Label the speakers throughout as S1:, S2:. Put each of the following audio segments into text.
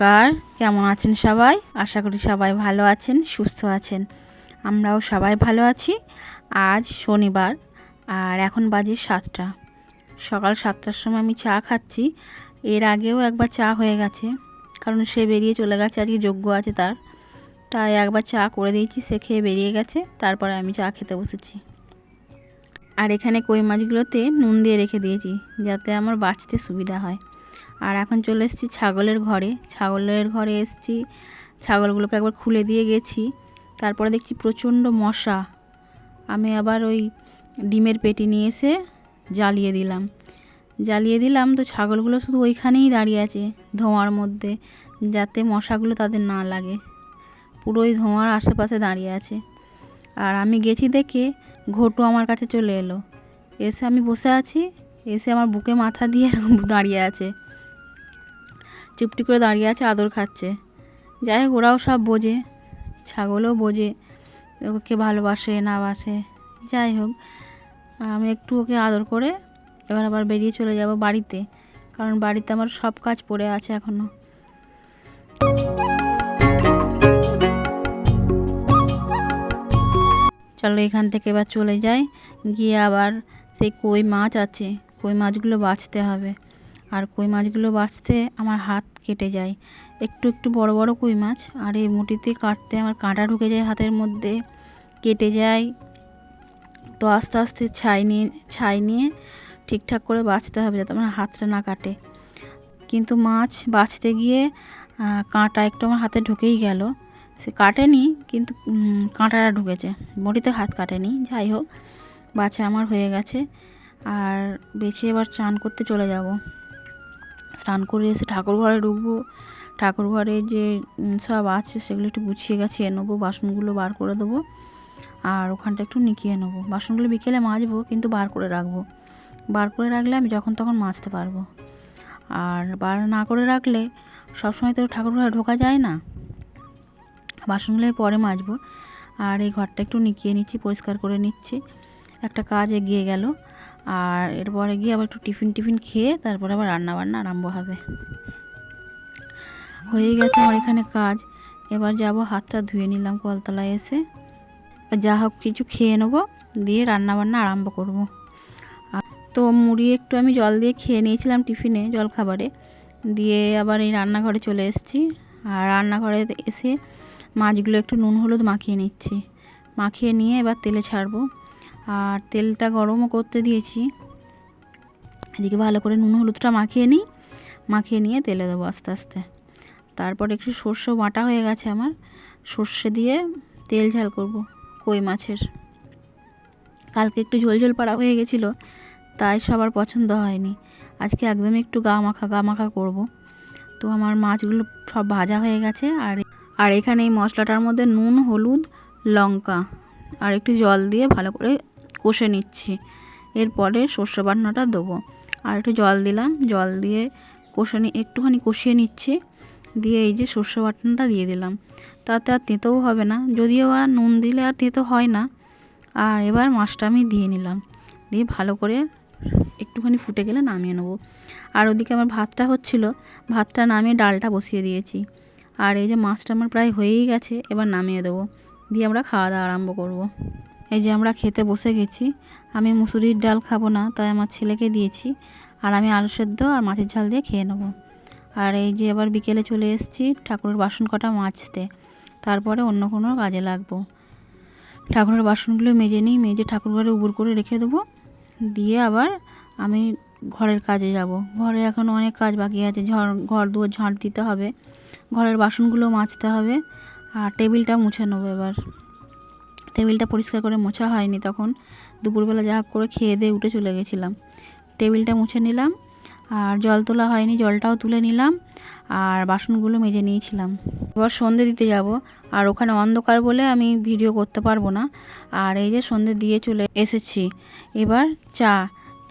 S1: নমস্কার, কেমন আছেন সবাই? আশা করি সবাই ভালো আছেন, সুস্থ আছেন। আমরাও সবাই ভালো আছি। আজ শনিবার আর এখন বাজে 7টা। সকাল 7টার সময় আমি চা খাচ্ছি। এর আগেও একবার চা হয়ে গেছে, কারণ সে বেরিয়ে চলে গেছে, আজকে যজ্ঞ আছে তাই একবার চা করে দিয়েছি, সে খেয়ে বেরিয়ে গেছে। তারপরে আমি চা খেতে বসেছি। আর এখানে কই মাছগুলোতে নুন দিয়ে রেখে দিয়েছি, যাতে আমার বাছতে সুবিধা হয়। আর এখন চলে এসেছি ছাগলের ঘরে এসেছি। ছাগলগুলোকে একবার খুলে দিয়ে গেছি। তারপরে দেখছি প্রচণ্ড মশা। আমি আবার ওই ডিমের পেটি নিয়ে এসে জ্বালিয়ে দিলাম। তো ছাগলগুলো শুধু ওইখানেই দাঁড়িয়ে আছে ধোঁয়ার মধ্যে, যাতে মশাগুলো তাদের না লাগে। পুরো ওই ধোঁয়ার আশেপাশে দাঁড়িয়ে আছে। আর আমি গেছি দেখে ঘটু আমার কাছে চলে এলো। এসে আমি বসে আছি, এসে আমার বুকে মাথা দিয়ে দাঁড়িয়ে আছে, চুপটি করে দাঁড়িয়ে আছে, আদর খাচ্ছে। যাই হোক, ওরাও সব বোঝে, ছাগলও বোঝে ওকে ভালোবাসে না বাসে। যাই হোক, আমি একটু ওকে আদর করে এবার আবার বেরিয়ে চলে যাব বাড়িতে, কারণ বাড়িতে আমার সব কাজ পড়ে আছে এখনও। চলো এখান থেকে এবার চলে যাই, গিয়ে আবার সেই কই মাছ আছে, কই মাছগুলো বাছতে হবে। আর কই মাছগুলো বাছতে আমার হাত কেটে যায়। একটু বড় বড় কই মাছ, আর এই মুঠিতে কাটতে আমার কাঁটা ঢুকে যায় হাতের মধ্যে, কেটে যায়। তো আস্তে আস্তে ছাই নিয়ে ঠিকঠাক করে বাছতে হবে, যাতে আমার হাতটা না কাটে। কিন্তু মাছ বাছতে গিয়ে কাঁটা একটু আমার হাতে ঢুকেই গেল। সে কাটেনি, কিন্তু কাঁটাটা ঢুকেছে, বটিতে হাত কাটেনি। যাই হোক, বাছা আমার হয়ে গেছে। আর বেছে এবার স্নান করতে চলে যাব। স্নান করে এসে ঠাকুর ঘরে ঢুকবো। ঠাকুর ঘরে যে সব আছে সেগুলো একটু গুছিয়ে গাছিয়ে নেবো, বাসনগুলো বার করে দেবো, আর ওখানটা একটু নিকিয়ে নেবো। বাসনগুলো বিকেলে মাজবো, কিন্তু বার করে রাখবো। বার করে রাখলে আমি যখন তখন মাজতে পারবো। আর বার না করে রাখলে সবসময় তো ঠাকুর ঘরে ঢোকা যায় না, বাসনগুলো পরে মাজবো। আর এই ঘরটা একটু নিকিয়ে নিচ্ছি, পরিষ্কার করে নিচ্ছি। একটা কাজ এগিয়ে গেল। আর এরপরে গিয়ে আবার একটু টিফিন খেয়ে তারপরে আবার রান্নাবান্না আরম্ভ হবে। হয়ে গেছে আমার এখানে কাজ। এবার যাব, হাতটা ধুয়ে নিলাম কলতলায় এসে। যা হোক কিছু খেয়ে নেবো, দিয়ে রান্নাবান্না আরম্ভ করব। তো মুড়ি একটু আমি জল দিয়ে খেয়ে নিয়েছিলাম টিফিনে, জলখাবারে। দিয়ে আবার এই রান্নাঘরে চলে এসেছি। আর রান্নাঘরে এসে মাছগুলো একটু নুন হলুদ মাখিয়ে নিচ্ছি। মাখিয়ে নিয়ে এবার তেলে ছাড়বো। আর তেলটা গরমও করতে দিয়েছি। এদিকে ভালো করে নুন হলুদটা মাখিয়ে নিয়ে তেলে দেবো আস্তে আস্তে। তারপর একটু সর্ষে বাটা হয়ে গেছে আমার, সর্ষে দিয়ে তেল ঝাল করব কই মাছের। কালকে একটু ঝোল পাড়া হয়ে গেছিলো, তাই সবার পছন্দ হয়নি। আজকে একদমই একটু গা মাখা করব। তো আমার মাছগুলো সব ভাজা হয়ে গেছে। আর এখানে এই মশলাটার মধ্যে নুন হলুদ লঙ্কা আর একটু জল দিয়ে ভালো করে কষে নিচ্ছি। এরপরে সর্ষে বাটনাটা দেবো। আর একটু জল দিলাম, জল দিয়ে একটুখানি কষিয়ে নিচ্ছি। দিয়ে এই যে সর্ষে বাটনাটা দিয়ে দিলাম। তাতে আর তেঁতোও হবে না, যদিও আর নুন দিলে আর তেঁতো হয় না। আর এবার মাছটা আমি দিয়ে নিলাম, দিয়ে ভালো করে একটুখানি ফুটে গেলে নামিয়ে নেবো। আর ওদিকে আমার ভাতটা হচ্ছিলো, ভাতটা নামিয়ে ডালটা বসিয়ে দিয়েছি। আর এই যে মাছটা আমার প্রায় হয়েই গেছে, এবার নামিয়ে দেবো, দিয়ে আমরা খাওয়া দাওয়া আরম্ভ করব। এই যে আমরা খেতে বসে গেছি। আমি মুসুরির ডাল খাবো না, তাই আমার ছেলেকে দিয়েছি। আর আমি আলু সেদ্ধ আর মাছের ঝাল দিয়ে খেয়ে নেবো। আর এই যে আবার বিকেলে চলে এসেছি ঠাকুরের বাসন কটা মাজতে, তারপরে অন্য কোনো কাজে লাগবো। ঠাকুরের বাসনগুলো মেজে ঠাকুর ঘরে উবুর করে রেখে দেবো। দিয়ে আবার আমি ঘরের কাজে যাব। ঘরে এখন অনেক কাজ বাকি আছে, ঘর দুয়ার ঝাঁট দিতে হবে, ঘরের বাসনগুলো মাজতে হবে। আর টেবিলটা মুছে নেবো এবার। টেবিলটা পরিষ্কার করে মোছা হয়নি, তখন দুপুরবেলা যা করে খেয়ে দিয়ে উঠে চলে গেছিলাম। টেবিলটা মুছে নিলাম। আর জল তোলা হয়নি, জলটাও তুলে নিলাম। আর বাসনগুলো মেজে নিয়েছিলাম। এবার সন্ধে দিতে যাব। আর ওখানে অন্ধকার বলে আমি ভিডিও করতে পারবো না। আর এই যে সন্ধে দিয়ে চলে এসেছি। এবার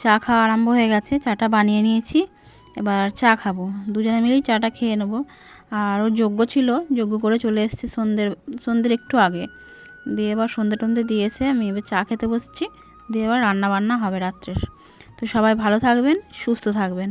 S1: চা খাওয়া আরম্ভ হয়ে গেছে। চাটা বানিয়ে নিয়েছি, এবার চা খাবো। দুজনে মিলেই চাটা খেয়ে নেবো। আর ওর যজ্ঞ ছিল, যজ্ঞ করে চলে এসেছি সন্ধ্যের একটু আগে। দিয়ে এবার সন্ধে টন্ধে দিয়ে এসে আমি এবার চা খেতে বসছি। দিয়ে এবার রান্না বান্না হবে রাত্রের। তো সবাই ভালো থাকবেন, সুস্থ থাকবেন।